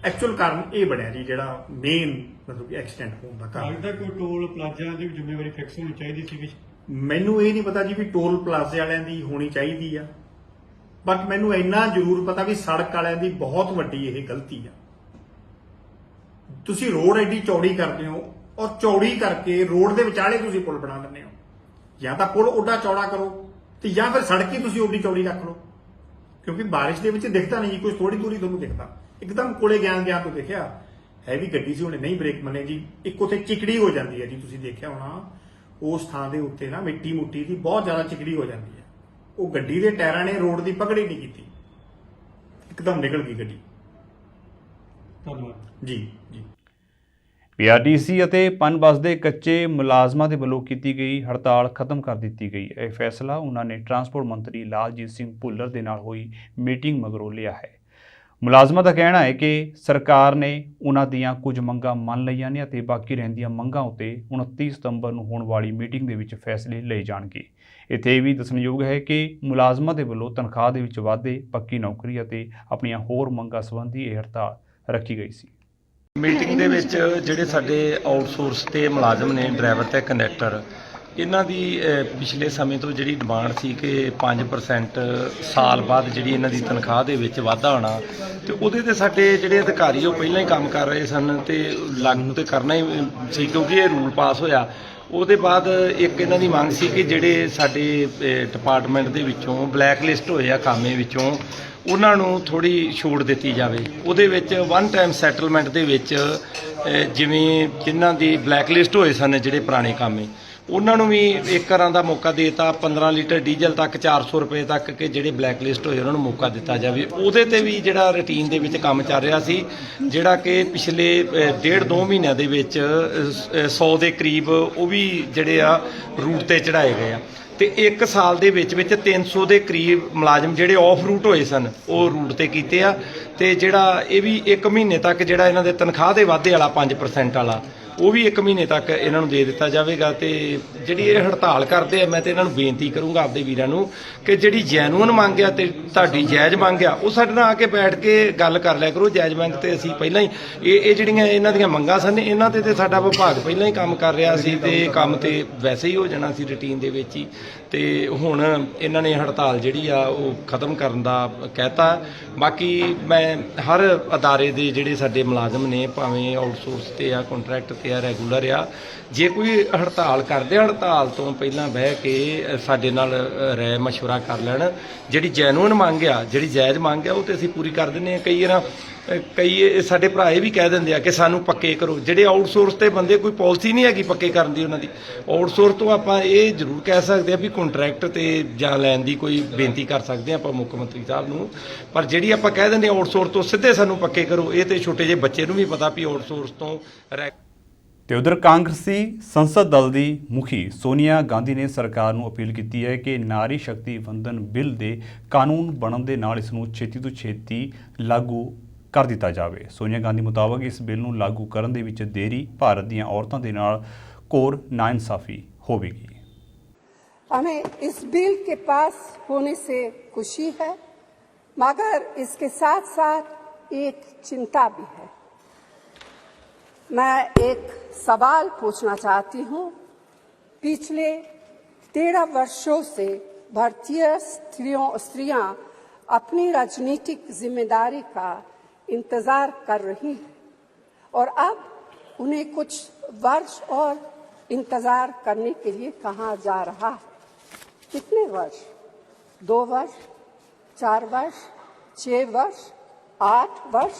ਐਕਚੁਅਲ ਕਾਰਨ ਇਹ ਬਣਿਆ ਜੀ, ਜਿਹੜਾ ਮੇਨ ਮਤਲਬ ਕਿ ਐਕਸੀਡੈਂਟ ਹੋਣ ਦਾ ਕਾਰਨ। ਲੱਗਦਾ ਕੋਈ ਟੋਲ ਪਲਾਜ਼ਾ ਦੀ ਜ਼ਿੰਮੇਵਾਰੀ ਫਿਕਸ ਹੋਣੀ ਚਾਹੀਦੀ ਸੀ ਕਿ ਮੈਨੂੰ ਇਹ ਨਹੀਂ ਪਤਾ ਜੀ ਵੀ ਟੋਲ ਪਲਾਜ਼ੇ ਵਾਲਿਆਂ ਦੀ ਹੋਣੀ ਚਾਹੀਦੀ ਆ, ਬਟ ਮੈਨੂੰ ਇੰਨਾ ਜ਼ਰੂਰ ਪਤਾ ਵੀ ਸੜਕ ਵਾਲਿਆਂ ਦੀ ਬਹੁਤ ਵੱਡੀ ਇਹ ਗਲਤੀ ਆ। ਤੁਸੀਂ ਰੋਡ ਐਡੀ ਚੌੜੀ ਕਰਦੇ ਹੋ ਔਰ ਚੌੜੀ ਕਰਕੇ ਰੋਡ ਦੇ ਵਿਚਾਲੇ ਤੁਸੀਂ ਪੁਲ ਬਣਾ ਦਿੰਦੇ ਹੋ। ਜਾਂ ਤਾਂ ਪੁਲ ਓਡਾ ਚੌੜਾ ਕਰੋ ਤੇ ਜਾਂ ਫਿਰ ਸੜਕ ਹੀ ਤੁਸੀਂ ਓਡੀ ਚੌੜੀ ਰੱਖ ਲਓ, ਕਿਉਂਕਿ ਬਾਰਿਸ਼ ਦੇ ਵਿੱਚ ਦਿਖਦਾ ਨਹੀਂ ਜੀ, ਕੋਈ ਥੋੜੀ ਦੂਰੀ ਤੁਹਾਨੂੰ ਦਿਖਦਾ। ਇੱਕਦਮ ਕੋਲੇ ਗਿਆ ਤੋਂ ਦੇਖਿਆ ਹੈ ਵੀ ਗੱਡੀ ਸੀ, ਉਹਨੇ ਨਹੀਂ ਬ੍ਰੇਕ ਮੰਨੇ ਜੀ, ਇੱਕ ਉੱਥੇ ਚਿਕੜੀ ਹੋ ਜਾਂਦੀ ਹੈ ਜੀ, ਤੁਸੀਂ ਦੇਖਿਆ ਹੋਣਾ ਉਸ ਥਾਂ ਦੇ ਉੱਤੇ ਨਾ ਮਿੱਟੀ ਮੁੱਟੀ ਦੀ ਬਹੁਤ ਜ਼ਿਆਦਾ ਚਿਕੜੀ ਹੋ ਜਾਂਦੀ ਹੈ। ਉਹ ਗੱਡੀ ਦੇ ਟਾਇਰਾਂ ਨੇ ਰੋਡ ਦੀ ਪਕੜ ਹੀ ਨਹੀਂ ਕੀਤੀ, ਇੱਕਦਮ ਨਿਕਲ ਗਈ ਗੱਡੀ। ਧੰਨਵਾਦ ਜੀ ਜੀ। ਪੀਆਰਟੀਸੀ ਅਤੇ ਪਨ ਬੱਸ ਦੇ ਕੱਚੇ ਮੁਲਾਜ਼ਮਾਂ ਦੇ ਵੱਲੋਂ ਕੀਤੀ ਗਈ ਹੜਤਾਲ ਖਤਮ ਕਰ ਦਿੱਤੀ ਗਈ। ਇਹ ਫੈਸਲਾ ਉਹਨਾਂ ਨੇ ਟਰਾਂਸਪੋਰਟ ਮੰਤਰੀ ਲਾਲਜੀਤ ਸਿੰਘ ਭੁੱਲਰ ਦੇ ਨਾਲ ਹੋਈ ਮੀਟਿੰਗ ਮਗਰੋਂ ਲਿਆ ਹੈ। ਮੁਲਾਜ਼ਮਾਂ ਦਾ ਕਹਿਣਾ ਹੈ ਕਿ ਸਰਕਾਰ ਨੇ ਉਹਨਾਂ ਦੀਆਂ ਕੁਝ ਮੰਗਾਂ ਮੰਨ ਲਈਆਂ ਨੇ ਅਤੇ ਬਾਕੀ ਰਹਿੰਦੀਆਂ ਮੰਗਾਂ ਉੱਤੇ 29 ਸਤੰਬਰ ਨੂੰ ਹੋਣ ਵਾਲੀ ਮੀਟਿੰਗ ਦੇ ਵਿੱਚ ਫੈਸਲੇ ਲਏ ਜਾਣਗੇ। ਇੱਥੇ ਇਹ ਵੀ ਦੱਸਣਯੋਗ ਹੈ ਕਿ ਮੁਲਾਜ਼ਮਾਂ ਦੇ ਵੱਲੋਂ ਤਨਖਾਹ ਦੇ ਵਿੱਚ ਵਾਧੇ, ਪੱਕੀ ਨੌਕਰੀ ਅਤੇ ਆਪਣੀਆਂ ਹੋਰ ਮੰਗਾਂ ਸੰਬੰਧੀ ਇਹ ਹੜਤਾਲ ਰੱਖੀ ਗਈ ਸੀ। ਮੀਟਿੰਗ ਦੇ ਵਿੱਚ ਜਿਹੜੇ ਸਾਡੇ ਆਊਟਸੋਰਸ ਤੇ ਮੁਲਾਜ਼ਮ ਨੇ, ਡਰਾਈਵਰ ਤੇ ਕੰਡਕਟਰ, ਇਹਨਾਂ ਦੀ ਪਿਛਲੇ ਸਮੇਂ ਤੋਂ ਜਿਹੜੀ ਡਿਮਾਂਡ ਸੀ ਕਿ 5% ਸਾਲ ਬਾਅਦ ਜਿਹੜੀ ਇਹਨਾਂ ਦੀ ਤਨਖਾਹ ਦੇ ਵਿੱਚ ਵਾਧਾ ਹੋਣਾ, ਤੇ ਉਹਦੇ ਤੇ ਸਾਡੇ ਜਿਹੜੇ ਅਧਿਕਾਰੀ ਉਹ ਪਹਿਲਾਂ ਹੀ ਕੰਮ ਕਰ ਰਹੇ ਸਨ ਤੇ ਲਾਗੂ ਤੇ ਕਰਨਾ ਹੀ ਸੀ, ਕਿਉਂਕਿ ਇਹ ਰੂਲ ਪਾਸ ਹੋਇਆ। ਉਹਦੇ ਬਾਅਦ ਇੱਕ ਇਹਨਾਂ ਦੀ ਮੰਗ ਸੀ ਕਿ ਜਿਹੜੇ ਸਾਡੇ ਡਿਪਾਰਟਮੈਂਟ ਦੇ ਵਿੱਚੋਂ ਬਲੈਕ ਲਿਸਟ ਹੋਏ ਆ ਕਾਮੇ ਵਿੱਚੋਂ, ਉਹਨਾਂ ਨੂੰ ਥੋੜੀ ਛੂਟ ਦਿੱਤੀ ਜਾਵੇ। ਉਹਦੇ ਵਿੱਚ ਵਨ ਟਾਈਮ ਸੈਟਲਮੈਂਟ ਦੇ ਵਿੱਚ ਜਿਵੇਂ ਜਿਨ੍ਹਾਂ ਦੀ ਬਲੈਕ ਲਿਸਟ ਹੋਏ ਸਨ ਜਿਹੜੇ ਪੁਰਾਣੇ ਕਾਮੇ, ਉਹਨਾਂ ਨੂੰ ਵੀ ਇੱਕ ਤਰ੍ਹਾਂ ਦਾ ਮੌਕਾ ਦੇਤਾ, 15 ਲੀਟਰ ਡੀਜ਼ਲ ਤੱਕ 400 ਰੁਪਏ ਤੱਕ ਕਿ ਜਿਹੜੇ ਬਲੈਕ ਲਿਸਟ ਹੋਏ ਉਹਨਾਂ ਨੂੰ ਮੌਕਾ ਦਿੱਤਾ ਜਾਵੇ। ਉਹਦੇ ਤੇ ਵੀ ਜਿਹੜਾ ਰੂਟੀਨ ਦੇ ਵਿੱਚ ਕੰਮ ਚੱਲ ਰਿਹਾ ਸੀ, ਜਿਹੜਾ ਕਿ ਪਿਛਲੇ 1.5-2 ਮਹੀਨਿਆਂ ਦੇ ਵਿੱਚ 100 ਦੇ ਕਰੀਬ ਉਹ ਵੀ ਜਿਹੜੇ ਆ ਰੂਟ ਤੇ ਚੜਾਏ ਗਏ ਆ, ਤੇ 1 ਸਾਲ ਦੇ ਵਿੱਚ 300 ਦੇ ਕਰੀਬ ਮੁਲਾਜ਼ਮ ਜਿਹੜੇ ਆਫ ਰੂਟ ਹੋਏ ਸਨ ਉਹ ਰੂਟ ਤੇ ਕੀਤੇ ਆ। ਤੇ ਜਿਹੜਾ ਇਹ ਵੀ 1 ਮਹੀਨੇ ਤੱਕ ਜਿਹੜਾ ਇਹਨਾਂ ਦੇ ਤਨਖਾਹ ਦੇ ਵਾਧੇ ਵਾਲਾ 5% ਵਾਲਾ ਉਹ ਵੀ 1 ਮਹੀਨੇ ਤੱਕ ਇਹਨਾਂ ਨੂੰ ਦੇ ਦਿੱਤਾ ਜਾਵੇਗਾ। ਤੇ ਜਿਹੜੀ ਇਹ ਹੜਤਾਲ ਕਰਦੇ ਆ, ਮੈਂ ਤੇ ਇਹਨਾਂ ਨੂੰ ਬੇਨਤੀ ਕਰੂੰਗਾ ਆਪਦੇ ਵੀਰਾਂ ਨੂੰ ਕਿ ਜਿਹੜੀ ਜੈਨੂਅਨ ਮੰਗ ਆ ਤੇ ਤੁਹਾਡੀ ਜਾਇਜ਼ ਮੰਗ ਆ, ਉਹ ਸਾਡੇ ਨਾਲ ਆ ਕੇ ਬੈਠ ਕੇ ਗੱਲ ਕਰ ਲਿਆ ਕਰੋ। ਜਾਇਜ਼ ਮੰਗ ਤੇ ਅਸੀਂ ਪਹਿਲਾਂ ਹੀ ਇਹ ਜਿਹੜੀਆਂ ਇਹਨਾਂ ਦੀਆਂ ਮੰਗਾਂ ਸਨ, ਇਹਨਾਂ ਤੇ ਸਾਡਾ ਵਿਭਾਗ ਪਹਿਲਾਂ ਹੀ ਕੰਮ ਕਰ ਰਿਹਾ ਸੀ ਤੇ ਕੰਮ ਤੇ ਵੈਸੇ ਹੀ ਹੋ ਜਾਣਾ ਸੀ ਰੂਟੀਨ ਦੇ ਵਿੱਚ ਹੀ। ਤੇ ਹੁਣ ਇਹਨਾਂ ਨੇ ਹੜਤਾਲ ਜਿਹੜੀ ਆ ਉਹ ਖਤਮ ਕਰਨ ਦਾ ਕਹਿਤਾ। ਬਾਕੀ ਮੈਂ ਹਰ ਅਦਾਰੇ ਦੇ ਜਿਹੜੇ ਸਾਡੇ ਮੁਲਾਜ਼ਮ ਨੇ, ਭਾਵੇਂ ਆਊਟਸੋਰਸ ਤੇ ਆ, ਕੰਟਰੈਕਟ ਤੇ ਆ, ਰੈਗੂਲਰ ਆ, ਜੇ ਕੋਈ ਹੜਤਾਲ ਕਰਦੇ, ਹੜਤਾਲ ਤੋਂ ਪਹਿਲਾਂ ਬਹਿ ਕੇ ਸਾਡੇ ਨਾਲ ਰਾਏ ਮਸ਼ਵਰਾ ਕਰ ਲੈਣ। ਜਿਹੜੀ ਜੈਨੂਅਨ ਮੰਗ ਆ, ਜਿਹੜੀ ਜਾਇਜ਼ ਮੰਗ ਆ, ਉਹ ਤੇ ਅਸੀਂ ਪੂਰੀ ਕਰ ਦਿੰਦੇ ਹਾਂ। ਕਈ ਸਾਡੇ ਭਰਾ ਇਹ ਵੀ ਕਹਿ ਦਿੰਦੇ ਆ ਕਿ ਸਾਨੂੰ ਪੱਕੇ ਕਰੋ। ਜਿਹੜੇ ਆਊਟਸੋਰਸ ਤੇ ਬੰਦੇ, ਕੋਈ ਪਾਲਿਸੀ ਨਹੀਂ ਹੈਗੀ ਪੱਕੇ ਕਰਨ ਦੀ ਉਹਨਾਂ ਦੀ। ਆਊਟਸੋਰਸ ਤੋਂ ਆਪਾਂ ਇਹ ਜ਼ਰੂਰ ਕਹਿ ਸਕਦੇ ਆ ਵੀ ਕੰਟਰੈਕਟ ਤੇ ਜਾਂ ਲੈਣ ਦੀ ਕੋਈ ਬੇਨਤੀ ਕਰ ਸਕਦੇ ਆ ਆਪਾਂ ਮੁੱਖ ਮੰਤਰੀ ਸਾਹਿਬ ਨੂੰ, ਪਰ ਜਿਹੜੀ ਆਪਾਂ ਕਹਿ ਦਿੰਦੇ ਆਊਟਸੋਰਸ ਤੋਂ ਸਿੱਧੇ ਸਾਨੂੰ ਪੱਕੇ ਕਰੋ, ਇਹ ਤੇ ਛੋਟੇ ਜਿਹੇ ਬੱਚੇ ਨੂੰ ਵੀ ਪਤਾ ਵੀ ਆਊਟਸੋਰਸ ਤੋਂ ਤੇ ਉਧਰ ਕਾਂਗਰਸੀ ਸੰਸਦ ਦਲ ਦੀ ਮੁਖੀ ਸੋਨੀਆ ਗਾਂਧੀ ਨੇ ਸਰਕਾਰ ਨੂੰ ਅਪੀਲ ਕੀਤੀ ਹੈ ਕਿ ਨਾਰੀ ਸ਼ਕਤੀ ਵੰਦਨ ਬਿੱਲ ਦੇ ਕਾਨੂੰਨ ਬਣਨ ਦੇ ਨਾਲ ਇਸ ਨੂੰ ਛੇਤੀ ਤੋਂ ਛੇਤੀ ਲਾਗੂ ਕਰ ਦਿੱਤਾ ਜਾਵੇ। ਸੋਨੀਆ ਗਾਂਧੀ ਮੁਤਾਬਕ ਇਸ ਬਿੱਲ ਨੂੰ ਲਾਗੂ ਕਰਨ ਦੇ ਵਿੱਚ ਦੇਰੀ ਭਾਰਤ ਦੀਆਂ ਔਰਤਾਂ ਦੇ ਨਾਲ ਘੋਰ ਨਾਇਨਸਾਫੀ ਹੋਵੇਗੀ। हमें इस बिल के पास होने से खुशी है, मगर इसके साथ साथ एक चिंता भी है। मैं एक सवाल पूछना चाहती हूँ। पिछले 13 वर्षों से भारतीय स्त्रियां अपनी राजनीतिक जिम्मेदारी का इंतजार कर रही हैं और अब उन्हें कुछ वर्ष और इंतजार करने के लिए कहा जा रहा है। कितने वर्ष? 2 वर्ष, 4 वर्ष, 6 वर्ष, 8 वर्ष?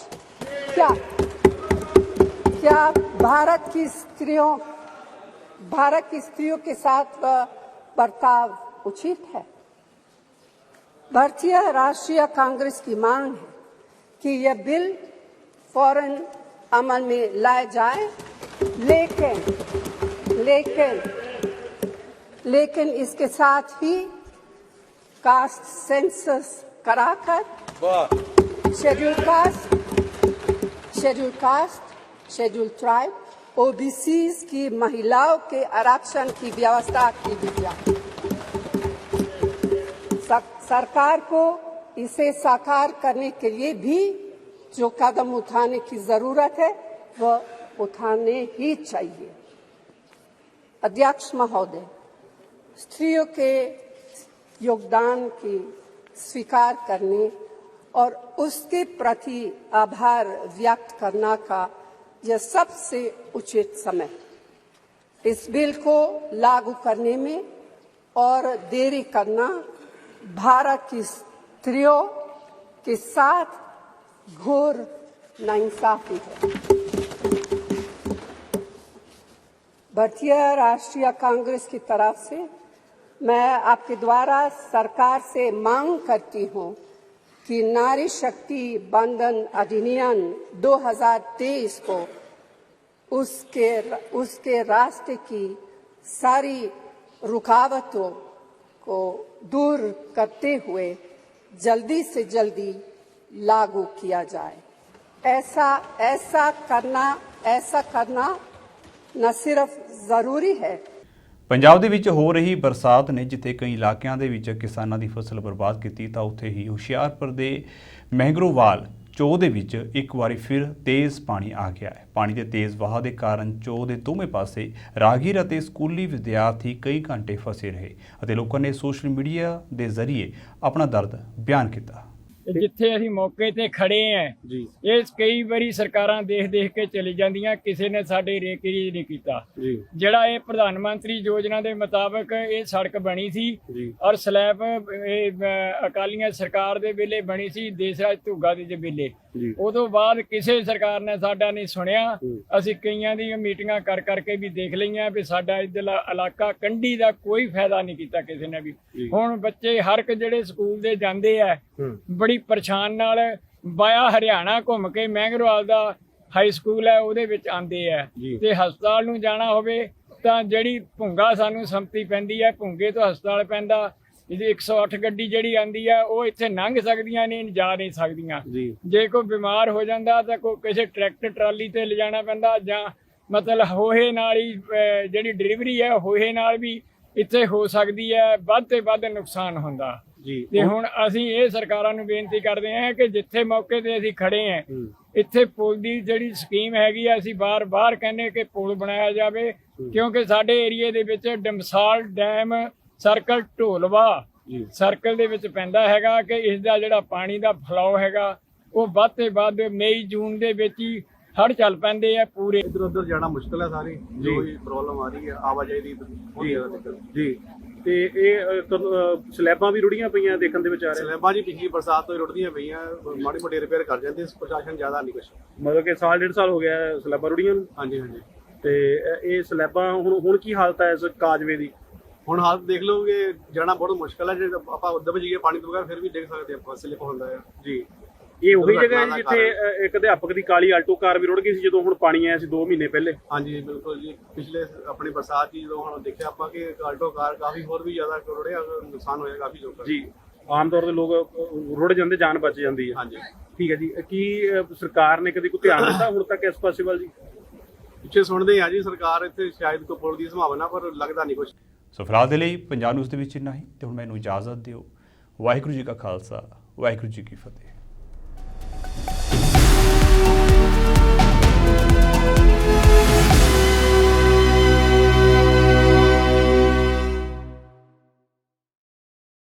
क्या भारत की स्त्रियों के साथ बर्ताव उचित है? भारतीय राष्ट्रीय कांग्रेस की मांग है कि यह बिल फौरन अमल में लाया जाए, लेकिन इसके साथ ही कास्ट सेंसस कराकर schedule caste, schedule tribe, OBCs की महिलाओं के आरक्षण की व्यवस्था की गई। सरकार को इसे साकार करने के लिए भी जो कदम उठाने की जरूरत है वह उठाने ही चाहिए। अध्यक्ष महोदय, स्त्रियों के योगदान की स्वीकार करने और उसके प्रति आभार व्यक्त करना का यह सबसे उचित समय। इस बिल को लागू करने में और देरी करना भारत की स्त्रियों के साथ घोर नाइंसाफी है। भारतीय राष्ट्रीय कांग्रेस की तरफ से मैं आपके द्वारा सरकार से मांग करती हूं कि नारी शक्ति बंधन अधिनियम 2023 को उसके रास्ते की सारी रुकावटों को दूर करते हुए जल्दी से जल्दी लागू किया जाए। ऐसा करना न सिर्फ जरूरी है। ਪੰਜਾਬ ਦੇ ਵਿੱਚ ਹੋ ਰਹੀ ਬਰਸਾਤ ਨੇ ਜਿੱਥੇ ਕਈ ਇਲਾਕਿਆਂ ਦੇ ਵਿੱਚ ਕਿਸਾਨਾਂ ਦੀ ਫਸਲ ਬਰਬਾਦ ਕੀਤੀ ਤਾਂ ਉੱਥੇ ਹੀ ਹੁਸ਼ਿਆਰਪੁਰ ਦੇ ਮਹਿੰਗਰੋਵਾਲ ਚੋਅ ਦੇ ਵਿੱਚ ਇੱਕ ਵਾਰੀ ਫਿਰ ਤੇਜ਼ ਪਾਣੀ ਆ ਗਿਆ ਹੈ। ਪਾਣੀ ਦੇ ਤੇਜ਼ ਵਹਾਅ ਦੇ ਕਾਰਨ ਚੋਅ ਦੇ ਦੋਵੇਂ ਪਾਸੇ ਰਾਹਗੀਰ ਅਤੇ ਸਕੂਲੀ ਵਿਦਿਆਰਥੀ ਕਈ ਘੰਟੇ ਫਸੇ ਰਹੇ ਅਤੇ ਲੋਕਾਂ ਨੇ ਸੋਸ਼ਲ ਮੀਡੀਆ ਦੇ ਜ਼ਰੀਏ ਆਪਣਾ ਦਰਦ ਬਿਆਨ ਕੀਤਾ। ਜਿੱਥੇ ਅਸੀਂ ਮੌਕੇ ਤੇ ਖੜੇ ਆਂ ਜੀ, ਇਹ ਕਈ ਵਾਰੀ ਸਰਕਾਰਾਂ ਦੇਖ ਕੇ ਚਲੀ ਜਾਂਦੀਆਂ, ਕਿਸੇ ਨੇ ਸਾਡੇ ਰੇਕਰੀ ਨਹੀਂ ਕੀਤਾ ਜੀ। ਜਿਹੜਾ ਇਹ ਪ੍ਰਧਾਨ ਮੰਤਰੀ ਯੋਜਨਾ ਦੇ ਮੁਤਾਬਕ ਇਹ ਸੜਕ ਬਣੀ ਸੀ ਔਰ ਸਲੈਬ ਇਹ ਅਕਾਲੀਆਂ ਸਰਕਾਰ ਦੇ ਵੇਲੇ ਬਣੀ ਸੀ, ਦੇਸਰਾਜ ਧੁੱਗਾ ਦੇ ਵੇਲੇ। ਉਦੋਂ ਬਾਅਦ ਕਿਸੇ ਸਰਕਾਰ ਨੇ ਸਾਡਾ ਨਹੀਂ ਸੁਣਿਆ। ਅਸੀਂ ਕਈਆਂ ਦੀਆਂ ਮੀਟਿੰਗਾਂ ਕਰ ਕਰਕੇ ਵੀ ਦੇਖ ਲਈਆਂ ਵੀ ਸਾਡਾ ਇੱਧਰਲਾ ਇਲਾਕਾ ਕੰਢੀ ਦਾ ਕੋਈ ਫਾਇਦਾ ਨਹੀਂ ਕੀਤਾ ਕਿਸੇ ਨੇ ਵੀ। ਹੁਣ ਬੱਚੇ ਹਰ ਇੱਕ ਜਿਹੜੇ ਸਕੂਲ ਦੇ ਜਾਂਦੇ ਆ ਬੜੀ ਪਰੇਸ਼ਾਨ ਨਾਲ ਬਾਇਆ ਹਰਿਆਣਾ ਘੁੰਮ ਕੇ ਮਹਿੰਗਰੋਵਾਲ ਦਾ ਹਾਈ ਸਕੂਲ ਹੈ ਉਹਦੇ ਵਿੱਚ ਆਉਂਦੇ ਆ ਤੇ ਹਸਪਤਾਲ ਨੂੰ ਜਾਣਾ ਹੋਵੇ ਤਾਂ ਜਿਹੜੀ ਭੁੰਗਾ ਸਾਨੂੰ ਸੰਮਤੀ ਪੈਂਦੀ ਹੈ, ਭੁੰਗੇ ਤੋਂ ਹਸਪਤਾਲ ਪੈਂਦਾ। 108 ਗੱਡੀ ਜਿਹੜੀ ਆਂਦੀ ਆ ਉਹ ਇੱਥੇ ਲੰਘ ਸਕਦੀਆਂ ਨੇ, ਜਾ ਨਹੀਂ ਸਕਦੀਆਂ। ਜੇ ਕੋਈ ਬਿਮਾਰ ਹੋ ਜਾਂਦਾ ਤਾਂ ਕੋਈ ਕਿਸੇ ਟਰੈਕਟਰ ਟਰਾਲੀ ਤੇ ਲਿਜਾਣਾ ਪੈਂਦਾ ਜਾਂ ਮਤਲਬ ਹੋਹੇ ਨਾਲ ਹੀ ਜਿਹੜੀ ਡਿਲੀਵਰੀ ਹੈ ਹੋਹੇ ਨਾਲ ਵੀ ਇੱਥੇ ਹੋ ਸਕਦੀ ਹੈ। ਵੱਧ ਤੇ ਵੱਧ ਨੁਕਸਾਨ ਹੁੰਦਾ ਤੇ ਹੁਣ ਅਸੀਂ ਇਹ ਸਰਕਾਰਾਂ ਨੂੰ ਬੇਨਤੀ ਕਰਦੇ ਹਾਂ ਕਿ ਜਿੱਥੇ ਮੌਕੇ ਤੇ ਅਸੀਂ ਖੜੇ ਹਾਂ ਇੱਥੇ ਪੁਲ ਦੀ ਜਿਹੜੀ ਸਕੀਮ ਹੈਗੀ ਆ, ਅਸੀਂ ਬਾਰ-ਬਾਰ ਕਹਿੰਦੇ ਕਿ ਪੁਲ ਬਣਾਇਆ ਜਾਵੇ, ਕਿਉਂਕਿ ਸਾਡੇ ਏਰੀਏ ਦੇ ਵਿੱਚ ਡਮਸਾਲ ਡੈਮ ਸਰਕਲ ਢੋਲਵਾ ਸਰਕਲ ਦੇ ਵਿੱਚ ਪੈਂਦਾ ਹੈਗਾ ਕਿ ਇਸ ਦਾ ਜਿਹੜਾ ਪਾਣੀ ਦਾ ਫਲੋ ਹੈਗਾ ਉਹ ਵੱਧ ਤੇ ਵੱਧ ਮਈ ਜੂਨ ਦੇ ਵਿੱਚ ਹੀ ਹੜ੍ਹ ਚੱਲ ਪੈਂਦੇ ਆ। ਪੂਰੇ ਇੱਧਰ ਉੱਧਰ ਜਾਣਾ ਮੁਸ਼ਕਲ ਹੈ, ਸਾਰੀ ਜੋ ਵੀ ਪ੍ਰੋਬਲਮ ਆ ਰਹੀ ਹੈ ਆਵਾਜਾਈ ਦੀ ਬਹੁਤ ਜ਼ਿਆਦਾ ਦਿੱਕਤ ਜੀ। ਤੇ ਇਹ ਸਲੈਬਾਂ ਵੀ ਰੁੜੀਆਂ ਪਈਆਂ ਦੇਖਣ ਦੇ ਵਿੱਚ ਆ ਰਿਹਾ। ਸਲੈਬਾਂ ਜੀ ਪਿਛਲੀ ਬਰਸਾਤ ਤੋਂ ਹੀ ਰੁੜਦੀਆਂ ਪਈਆਂ, ਮਾੜੀ ਮੋਟੀ ਰਿਪੇਅਰ ਕਰ ਜਾਂਦੇ ਪ੍ਰਸ਼ਾਸਨ, ਜ਼ਿਆਦਾ ਨਹੀਂ ਕੁਛ। ਮਤਲਬ ਕਿ ਸਾਲ ਡੇਢ ਸਾਲ ਹੋ ਗਿਆ ਸਲੈਬਾਂ ਰੁੜੀਆਂ ਨੂੰ। ਹਾਂਜੀ ਹਾਂਜੀ। ਤੇ ਇਹ ਸਲੈਬਾਂ ਹੁਣ ਕੀ ਹਾਲਤ ਹੈ ਇਸ ਕਾਜਵੇ ਦੀ? ਹੁਣ ਹਾਲਤ ਦੇਖ ਲਓਗੇ, ਜਾਣਾ ਬਹੁਤ ਮੁਸ਼ਕਲ ਹੈ। ਜੇ ਆਪਾਂ ਉੱਧਰ ਜਾਈਏ ਪਾਣੀ ਤੋਂ ਬਗੈਰ ਫਿਰ ਵੀ ਦੇਖ ਸਕਦੇ ਆਪਾਂ ਸਲਿਪ ਹੁੰਦਾ ਹੈ ਜੀ। ਇਹ ਉਹੀ ਜਗ੍ਹਾ ਹੈ ਜਿੱਥੇ ਇੱਕ ਅਧਿਆਪਕ ਦੀ ਕਾਲੀ ਆਲਟੋ ਕਾਰ ਵੀ ਰੁੜ ਗਈ ਸੀ ਜਦੋਂ ਹੁਣ ਪਾਣੀ ਆਇਆ ਸੀ 2 ਮਹੀਨੇ ਪਹਿਲੇ। ਹਾਂਜੀ ਬਿਲਕੁਲ ਜੀ, ਪਿਛਲੇ ਆਪਣੀ ਬਰਸਾਤ ਦੀ ਜਦੋਂ ਹੁਣ ਦੇਖਿਆ ਆਪਾਂ ਕਿ ਆਲਟੋ ਕਾਰ ਕਾਫੀ ਹੋਰ ਵੀ ਜ਼ਿਆਦਾ ਰੁੜਿਆ, ਨੁਕਸਾਨ ਹੋਇਆ ਕਾਫੀ ਲੋਕਾਂ ਜੀ। ਆਮ ਤੌਰ ਤੇ ਲੋਕ ਰੁੜ ਜਾਂਦੇ, ਜਾਨ ਬਚ ਜਾਂਦੀ ਹੈ। ਹਾਂਜੀ ਠੀਕ ਹੈ ਜੀ। ਕੀ ਸਰਕਾਰ ਨੇ ਕਦੇ ਕੋਈ ਧਿਆਨ ਦਿੱਤਾ ਹੁਣ ਤੱਕ ਇਸ ਪਾਸੇ ਵੱਲ ਜੀ? ਪਿੱਛੇ ਸੁਣਦੇ ਆ ਜੀ, ਸਰਕਾਰ ਇੱਥੇ ਸ਼ਾਇਦ ਕੋਈ ਪੁਲ ਦੀ ਸੰਭਾਵਨਾ, ਪਰ ਲੱਗਦਾ ਨਹੀਂ ਕੁਛ। ਸੋ ਫਿਲਹਾਲ ਦੇ ਲਈ ਪੰਜਾਬ ਨਿਊਜ਼ ਦੇ ਵਿੱਚ ਇੰਨਾ ਹੀ ਤੇ ਹੁਣ ਮੈਨੂੰ ਇਜਾਜ਼ਤ ਦਿਓ। ਵਾਹਿਗੁਰੂ ਜੀ ਕਾ ਖਾਲਸਾ, ਵਾਹਿਗੁਰੂ ਜੀ ਕੀ ਫਤਿਹ।